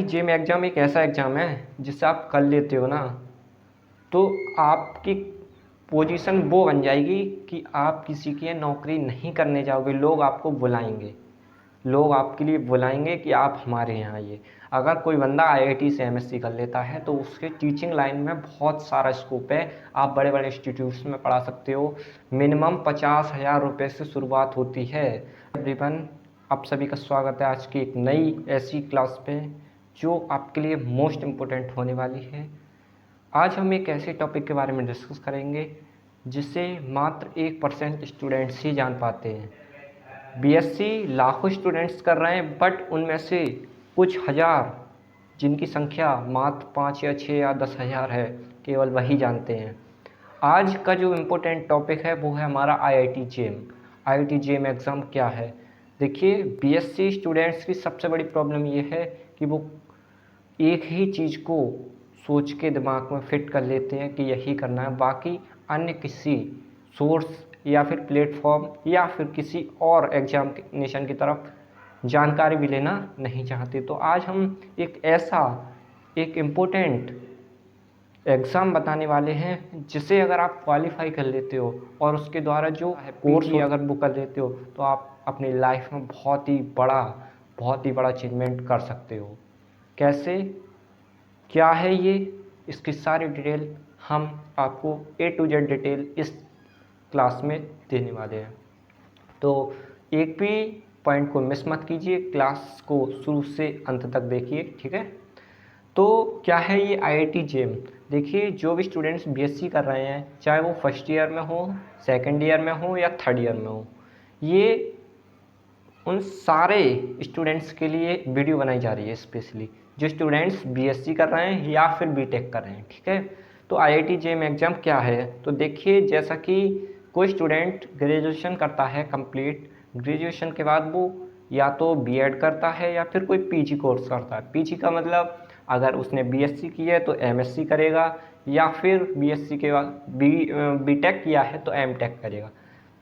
IIT JEE exam एक ऐसा exam है जिसे आप कर लेते हो ना, तो आपकी पोजीशन वो बन जाएगी कि आप किसी की नौकरी नहीं करने जाओगे। लोग आपको बुलाएंगे, लोग आपके लिए बुलाएंगे कि आप हमारे यहाँ आइए। अगर कोई बंदा आईआईटी से एमएससी कर लेता है तो उसके टीचिंग लाइन में बहुत सारा स्कोप है। आप बड़े बड़े इंस्टीट्यूट्स में पढ़ा सकते हो। मिनिमम 50,000 रुपये से शुरुआत होती है। एवरीवन, आप सभी का स्वागत है आज की एक नई ऐसी क्लास पे जो आपके लिए मोस्ट इम्पोर्टेंट होने वाली है। आज हम एक ऐसे टॉपिक के बारे में डिस्कस करेंगे जिसे मात्र 1% स्टूडेंट्स ही जान पाते हैं। बीएससी लाखों स्टूडेंट्स कर रहे हैं, बट उनमें से कुछ हज़ार जिनकी संख्या मात्र 5 या 6 या 10,000 है, केवल वही जानते हैं। आज का जो इम्पोर्टेंट टॉपिक है वो है हमारा IIT JEE. IIT JEE exam क्या है? देखिए, बीएससी स्टूडेंट्स की सबसे बड़ी प्रॉब्लम ये है कि वो एक ही चीज़ को सोच के दिमाग में फिट कर लेते हैं कि यही करना है, बाकी अन्य किसी सोर्स या फिर प्लेटफॉर्म या फिर किसी और एग्जामिनेशन की तरफ जानकारी भी लेना नहीं चाहते। तो आज हम एक इम्पोर्टेंट एग्ज़ाम बताने वाले हैं जिसे अगर आप क्वालिफाई कर लेते हो और उसके द्वारा जो कोर्स अगर वो कर लेते हो तो आप अपनी लाइफ में बहुत ही बड़ा अचीवमेंट कर सकते हो। कैसे, क्या है ये, इसकी सारी डिटेल हम आपको A to Z डिटेल इस क्लास में देने वाले हैं। तो एक भी पॉइंट को मिस मत कीजिए, क्लास को शुरू से अंत तक देखिए, ठीक है। तो क्या है ये आईआईटी जेईई? देखिए, जो भी स्टूडेंट्स बीएससी कर रहे हैं, चाहे वो फर्स्ट ईयर में हो, सेकंड ईयर में हो या थर्ड ईयर में हो, ये उन सारे स्टूडेंट्स के लिए वीडियो बनाई जा रही है स्पेशली जो स्टूडेंट्स बीएससी कर रहे हैं या फिर बीटेक कर रहे हैं, ठीक है। तो आईआईटी जेईई एग्ज़ाम क्या है? तो देखिए, जैसा कि कोई स्टूडेंट ग्रेजुएशन करता है कंप्लीट, ग्रेजुएशन के बाद वो या तो बीएड करता है या फिर कोई पीजी कोर्स करता है। पीजी का मतलब अगर उसने बीएससी की है तो एमएससी करेगा, या फिर बीएससी के बाद बीटेक किया है तो एमटेक करेगा।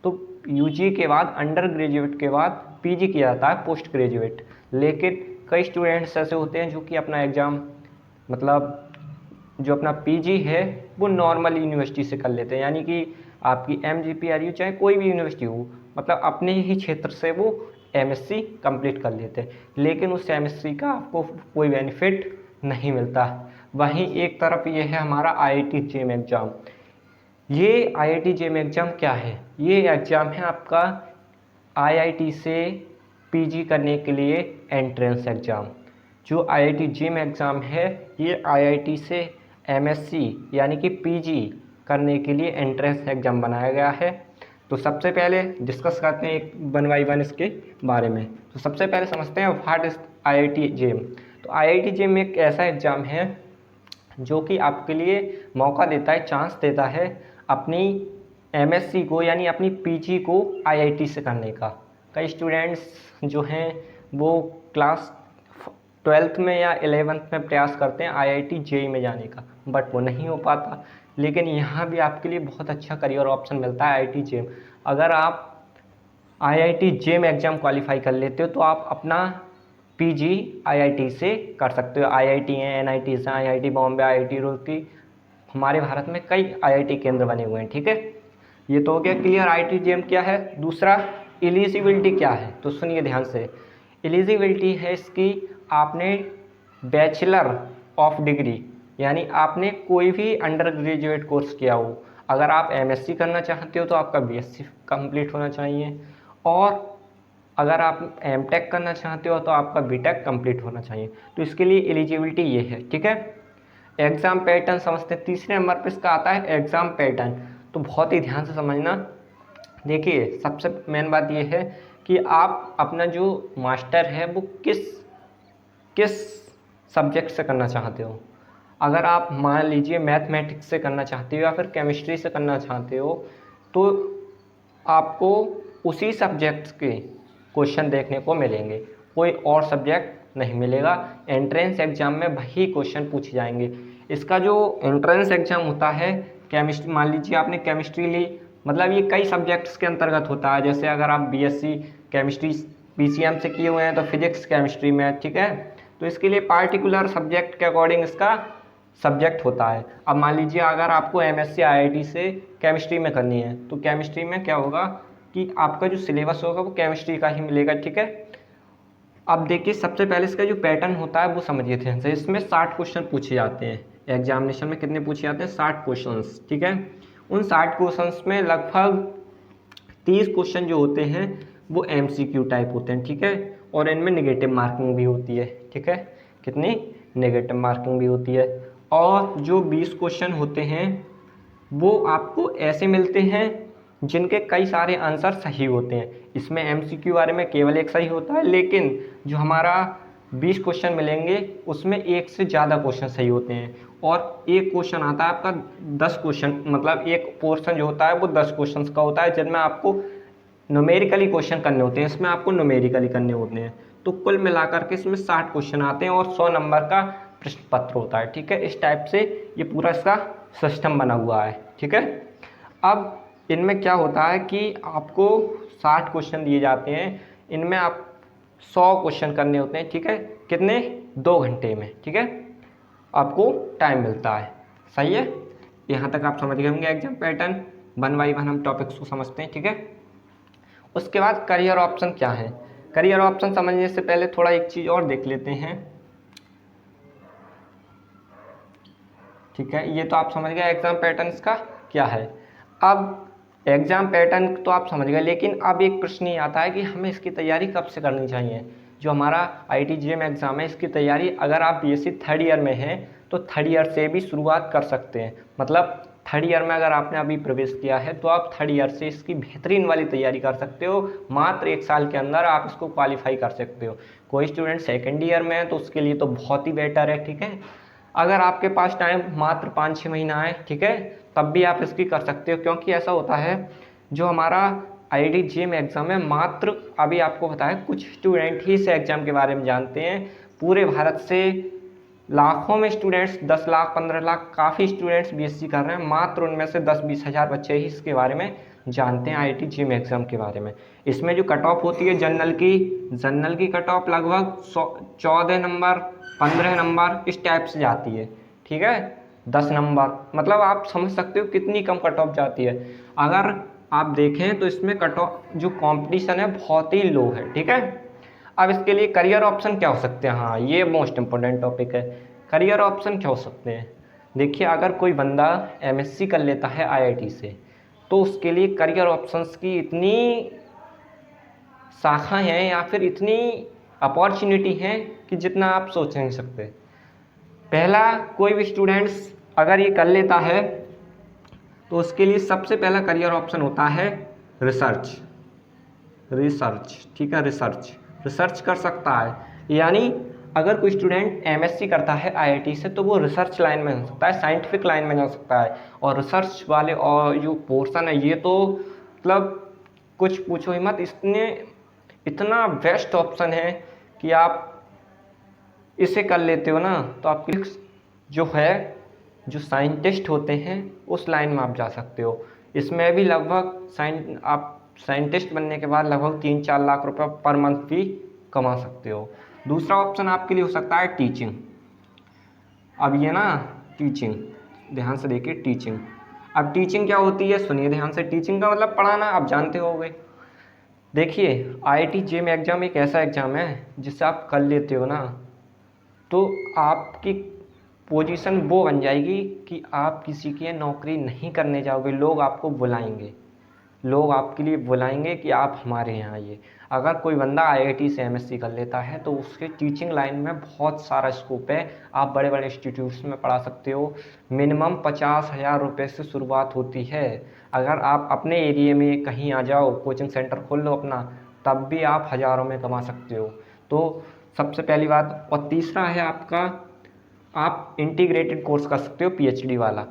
तो यूजी के बाद, अंडर ग्रेजुएट के बाद पीजी किया जाता है, पोस्ट ग्रेजुएट। लेकिन कई स्टूडेंट्स ऐसे होते हैं जो कि अपना एग्ज़ाम मतलब जो अपना पीजी है वो नॉर्मल यूनिवर्सिटी से कर लेते हैं, यानी कि आपकी एमजीपीआरयू चाहे कोई भी यूनिवर्सिटी हो, मतलब अपने ही क्षेत्र से वो एमएससी कंप्लीट कर लेते हैं, लेकिन उस एमएससी का आपको कोई बेनिफिट नहीं मिलता। वहीं एक तरफ ये है हमारा आईआईटी जेईई एग्ज़ाम। ये आईआईटी जेईई एग्ज़ाम क्या है? ये एग्ज़ाम है आपका आईआईटी से पीजी करने के लिए एंट्रेंस एग्ज़ाम। जो आईआईटी जेईई एग्ज़ाम है ये आईआईटी से एमएससी यानी कि पीजी करने के लिए एंट्रेंस एग्ज़ाम बनाया गया है। तो सबसे पहले डिस्कस करते हैं एक 1 बाय 1 इसके बारे में। तो सबसे पहले समझते हैं व्हाट इज़ आईआईटी जेईई। तो आईआईटी जेईई एक ऐसा एग्ज़ाम है जो कि आपके लिए मौका देता है, चांस देता है अपनी एमएससी को यानी अपनी पीजी को आईआईटी से करने का। कई स्टूडेंट्स जो हैं वो क्लास 12th में या 11th में प्रयास करते हैं आईआईटी जेईई में जाने का, बट वो नहीं हो पाता। लेकिन यहाँ भी आपके लिए बहुत अच्छा करियर ऑप्शन मिलता है आईआईटी जेईई। अगर आप आईआईटी जेईई एग्ज़ाम क्वालिफाई कर लेते हो तो आप अपना पीजी आईआईटी से कर सकते हो। आईआईटी हैं, एनआईटी हैं, आईआईटी बॉम्बे, आईआईटी रुड़की, हमारे भारत में कई आईआईटी केंद्र बने हुए हैं, ठीक है। ये तो हो गया क्लियर आईआईटी जेईई क्या है। दूसरा, एलिजिबिलिटी क्या है? तो सुनिए ध्यान से। एलिजिबिलिटी है इसकी, आपने बैचलर ऑफ डिग्री यानी आपने कोई भी अंडर ग्रेजुएट कोर्स किया हो। अगर आप एमएससी करना चाहते हो तो आपका बीएससी कंप्लीट होना चाहिए, और अगर आप एमटेक करना चाहते हो तो आपका बीटेक कंप्लीट होना चाहिए। तो इसके लिए एलिजिबिलिटी ये है, ठीक है। एग्ज़ाम पैटर्न समझते हैं। तीसरे नंबर पर इसका आता है एग्ज़ाम पैटर्न। तो बहुत ही ध्यान से समझना। देखिए, सबसे मेन बात ये है कि आप अपना जो मास्टर है वो किस सब्जेक्ट से करना चाहते हो। अगर आप मान लीजिए मैथमेटिक्स से करना चाहते हो या फिर केमिस्ट्री से करना चाहते हो तो आपको उसी सब्जेक्ट के क्वेश्चन देखने को मिलेंगे, कोई और सब्जेक्ट नहीं मिलेगा। एंट्रेंस एग्ज़ाम में वही क्वेश्चन पूछे जाएंगे। इसका जो एंट्रेंस एग्ज़ाम होता है, केमिस्ट्री, मान लीजिए आपने केमिस्ट्री ली, मतलब ये कई सब्जेक्ट्स के अंतर्गत होता है। जैसे अगर आप बीएससी केमिस्ट्री पीसीएम से किए हुए हैं तो फिजिक्स केमिस्ट्री में, ठीक है। तो इसके लिए पार्टिकुलर सब्जेक्ट के अकॉर्डिंग इसका सब्जेक्ट होता है। अब मान लीजिए अगर आपको एमएससी आईआईटी से केमिस्ट्री में करनी है तो केमिस्ट्री में क्या होगा कि आपका जो सिलेबस होगा वो केमिस्ट्री का ही मिलेगा, ठीक है। अब देखिए सबसे पहले इसका जो पैटर्न होता है वो समझिए ध्यान से। इसमें 60 क्वेश्चन पूछे जाते हैं एग्जामिनेशन में। कितने पूछे जाते हैं? 60 क्वेश्चंस, ठीक है। उन 60 क्वेश्चंस में लगभग 30 क्वेश्चन जो होते हैं वो एमसीक्यू टाइप होते हैं, ठीक है। और इनमें नेगेटिव मार्किंग भी होती है, ठीक है। कितनी? नेगेटिव मार्किंग भी होती है। और जो 20 क्वेश्चन होते हैं वो आपको ऐसे मिलते हैं जिनके कई सारे आंसर सही होते हैं। इसमें एमसीक्यू बारे में केवल एक सही होता है, लेकिन जो हमारा 20 क्वेश्चन मिलेंगे उसमें एक से ज़्यादा क्वेश्चन सही होते हैं। और एक क्वेश्चन आता है आपका 10 क्वेश्चन, मतलब एक पोर्शन जो होता है वो 10 क्वेश्चन का होता है, जिनमें आपको न्यूमेरिकली क्वेश्चन करने होते हैं। इसमें आपको न्यूमेरिकली करने होते हैं। तो कुल मिलाकर के इसमें 60 क्वेश्चन आते हैं और 100 नंबर का प्रश्न पत्र होता है, ठीक है। इस टाइप से ये पूरा इसका सिस्टम बना हुआ है, ठीक है। अब इनमें क्या होता है कि आपको 60 क्वेश्चन दिए जाते हैं, इनमें आप 100 क्वेश्चन करने होते हैं, ठीक है। कितने? 2 घंटे में, ठीक है। आपको टाइम मिलता है, सही है। यहाँ तक आप समझ गए होंगे एग्जाम पैटर्न। 1 बाई 1 हम टॉपिक्स को समझते हैं, ठीक है। उसके बाद करियर ऑप्शन क्या है? करियर ऑप्शन समझने से पहले थोड़ा एक चीज़ और देख लेते हैं, ठीक है। ये तो आप समझ गए एग्जाम पैटर्न का क्या है। अब एग्जाम पैटर्न तो आप समझ गए, लेकिन अब एक प्रश्न ये आता है कि हमें इसकी तैयारी कब से करनी चाहिए। जो हमारा IIT-JEEM एग्ज़ाम है इसकी तैयारी अगर आप BSc 3rd ईयर में हैं तो 3rd ईयर से भी शुरुआत कर सकते हैं। मतलब 3rd ईयर में अगर आपने अभी प्रवेश किया है तो आप 3rd ईयर से इसकी बेहतरीन वाली तैयारी कर सकते हो। मात्र 1 साल के अंदर आप इसको क्वालिफाई कर सकते हो। कोई स्टूडेंट 2nd ईयर में है तो उसके लिए तो बहुत ही बेटर है, ठीक है। अगर आपके पास टाइम मात्र 5-6 महीना है, ठीक है, तब भी आप इसकी कर सकते हो। क्योंकि ऐसा होता है जो हमारा IIT-JEEM एग्ज़ाम है, मात्र अभी आपको बताया कुछ स्टूडेंट ही इस एग्ज़ाम के बारे में जानते हैं। पूरे भारत से लाखों में स्टूडेंट्स, 10 लाख 15 लाख काफ़ी स्टूडेंट्स BSc कर रहे हैं, मात्र उनमें से 10-20 हज़ार बच्चे ही इसके बारे में जानते हैं IIT-JEEM एग्ज़ाम के बारे में। इसमें जो कट ऑफ होती है जनरल की कट ऑफ लगभग 14 नंबर 15 नंबर इस टाइप से जाती है, ठीक है। 10 नंबर, मतलब आप समझ सकते हो कितनी कम कट ऑफ जाती है। अगर आप देखें तो इसमें कट ऑफ जो कंपटीशन है बहुत ही लो है, ठीक है। अब इसके लिए करियर ऑप्शन क्या हो सकते हैं? हाँ, ये मोस्ट इम्पोर्टेंट टॉपिक है। करियर ऑप्शन क्या हो सकते हैं? देखिए अगर कोई बंदा MSc कर लेता है IIT से तो उसके लिए करियर ऑप्शंस की इतनी शाखाएं हैं या फिर इतनी अपॉर्चुनिटी हैं कि जितना आप सोच नहीं सकते। पहला, कोई भी स्टूडेंट्स अगर ये कर लेता है तो उसके लिए सबसे पहला करियर ऑप्शन होता है रिसर्च, ठीक है। रिसर्च कर सकता है, यानी अगर कोई स्टूडेंट MSc करता है IIT से तो वो रिसर्च लाइन में जा सकता है, साइंटिफिक लाइन में जा सकता है। और रिसर्च वाले और जो पोर्शन है ये तो मतलब कुछ पूछो ही मत, इतना बेस्ट ऑप्शन है कि आप इसे कर लेते हो ना तो आपकी जो साइंटिस्ट होते हैं उस लाइन में आप जा सकते हो। इसमें भी लगभग आप साइंटिस्ट बनने के बाद लगभग 3-4 लाख रुपए पर मंथ भी कमा सकते हो। दूसरा ऑप्शन आपके लिए हो सकता है टीचिंग। अब ये ना टीचिंग, ध्यान से देखिए टीचिंग। अब टीचिंग क्या होती है सुनिए ध्यान से। टीचिंग का मतलब पढ़ाना, आप जानते होंगे। देखिए IIT-JEEM एग्ज़ाम एक ऐसा एग्ज़ाम है जिससे आप कर लेते हो ना तो आपकी पोजीशन वो बन जाएगी कि आप किसी की नौकरी नहीं करने जाओगे। लोग आपको बुलाएंगे, लोग आपके लिए बुलाएंगे कि आप हमारे यहाँ आइए। अगर कोई बंदा IIT से MSc कर लेता है तो उसके टीचिंग लाइन में बहुत सारा स्कोप है। आप बड़े बड़े इंस्टीट्यूट्स में पढ़ा सकते हो। मिनिमम 50,000 रुपये से शुरुआत होती है। अगर आप अपने एरिया में कहीं आ जाओ, कोचिंग सेंटर खोल लो अपना, तब भी आप हज़ारों में कमा सकते हो। तो सबसे पहली बात। और तीसरा है आपका, आप इंटीग्रेटेड कोर्स कर सकते हो PhD वाला,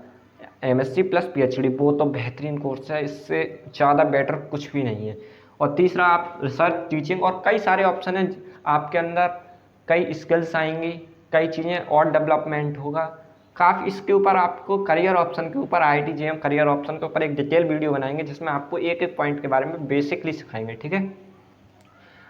MSc प्लस PhD, वो तो बेहतरीन कोर्स है, इससे ज़्यादा बेटर कुछ भी नहीं है। और तीसरा आप रिसर्च, टीचिंग और कई सारे ऑप्शन हैं। आपके अंदर कई स्किल्स आएंगी, कई चीज़ें और डेवलपमेंट होगा काफ़ी। इसके ऊपर आपको करियर ऑप्शन के ऊपर IIT-JEEM करियर ऑप्शन के ऊपर एक डिटेल वीडियो बनाएंगे जिसमें आपको एक एक पॉइंट के बारे में बेसिकली सिखाएंगे, ठीक है।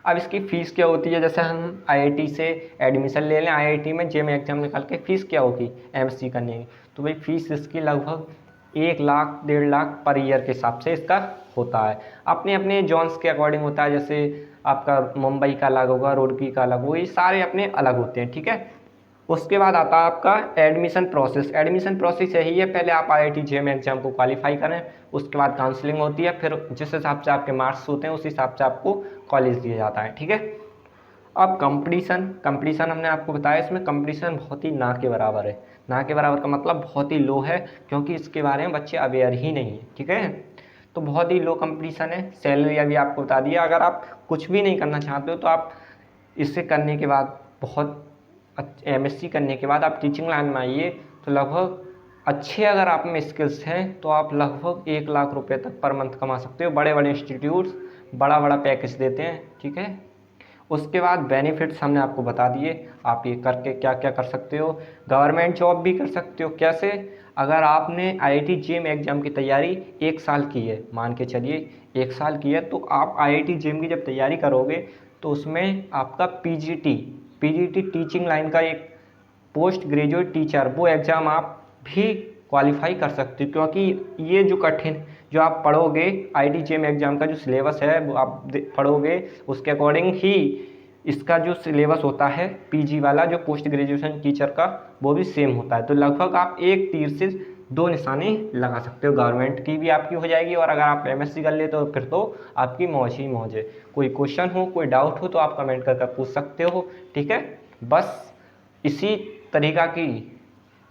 अब इसकी फ़ीस क्या होती है, जैसे हम आईआईटी से एडमिशन ले लें, आईआईटी में जेम एग्ज़ाम निकाल के फ़ीस क्या होगी एमएससी करने की, तो भाई फ़ीस इसकी लगभग 1 लाख 1.5 लाख पर ईयर के हिसाब से इसका होता है। अपने अपने जॉन्स के अकॉर्डिंग होता है, जैसे आपका मुंबई का अलग होगा, रुड़की का अलग होगा, ये सारे अपने अलग होते हैं, ठीक है। उसके बाद आता है आपका एडमिशन प्रोसेस। एडमिशन प्रोसेस यही है, पहले आप आईआईटी जेम एग्ज़ाम को क्वालिफाई करें, उसके बाद काउंसलिंग होती है, फिर जिस हिसाब से आपके मार्क्स होते हैं उस हिसाब से आपको कॉलेज दिया जाता है, ठीक है। अब कंपटीशन हमने आपको बताया, इसमें कंपटीशन बहुत ही ना के बराबर है। ना के बराबर का मतलब बहुत ही लो है, क्योंकि इसके बारे में बच्चे अवेयर ही नहीं है, ठीक है। तो बहुत ही लो कंपटीशन है। सैलरी अभी आपको बता दिया। अगर आप कुछ भी नहीं करना चाहते हो तो आप इसे करने के बाद बहुत एमएससी करने के बाद आप टीचिंग लाइन में आइए, तो लगभग अच्छे अगर आप में स्किल्स हैं तो आप लगभग 1 लाख रुपए तक पर मंथ कमा सकते हो। बड़े बड़े इंस्टीट्यूट्स बड़ा बड़ा पैकेज देते हैं, ठीक है। उसके बाद बेनिफिट्स हमने आपको बता दिए, आप ये करके क्या क्या कर सकते हो। गवर्नमेंट जॉब भी कर सकते हो। कैसे? अगर आपने आईआईटी जेम एग्ज़ाम की तैयारी 1 साल की है, मान के चलिए 1 साल की है, तो आप आईआईटी जेम की जब तैयारी करोगे तो उसमें आपका पीजीटी टीचिंग लाइन का एक पोस्ट ग्रेजुएट टीचर, वो एग्ज़ाम आप भी क्वालिफाई कर सकते हो, क्योंकि ये जो आप पढ़ोगे आईआईटी जेम एग्ज़ाम का जो सिलेबस है वो आप पढ़ोगे, उसके अकॉर्डिंग ही इसका जो सिलेबस होता है पीजी वाला जो पोस्ट ग्रेजुएशन टीचर का, वो भी सेम होता है। तो लगभग आप एक तीर से 2 निशाने लगा सकते हो। गवर्नमेंट की भी आपकी हो जाएगी, और अगर आप एमएससी कर लेते हो फिर तो आपकी मौज ही मौज है। कोई क्वेश्चन हो, कोई डाउट हो तो आप कमेंट करके पूछ सकते हो, ठीक है। बस इसी तरीक़ा की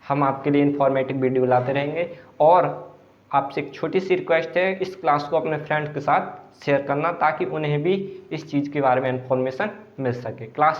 हम आपके लिए इन्फॉर्मेटिव वीडियो लाते रहेंगे। और आपसे एक छोटी सी रिक्वेस्ट है, इस क्लास को अपने फ्रेंड्स के साथ शेयर करना, ताकि उन्हें भी इस चीज़ के बारे में इन्फॉर्मेशन मिल सके। क्लास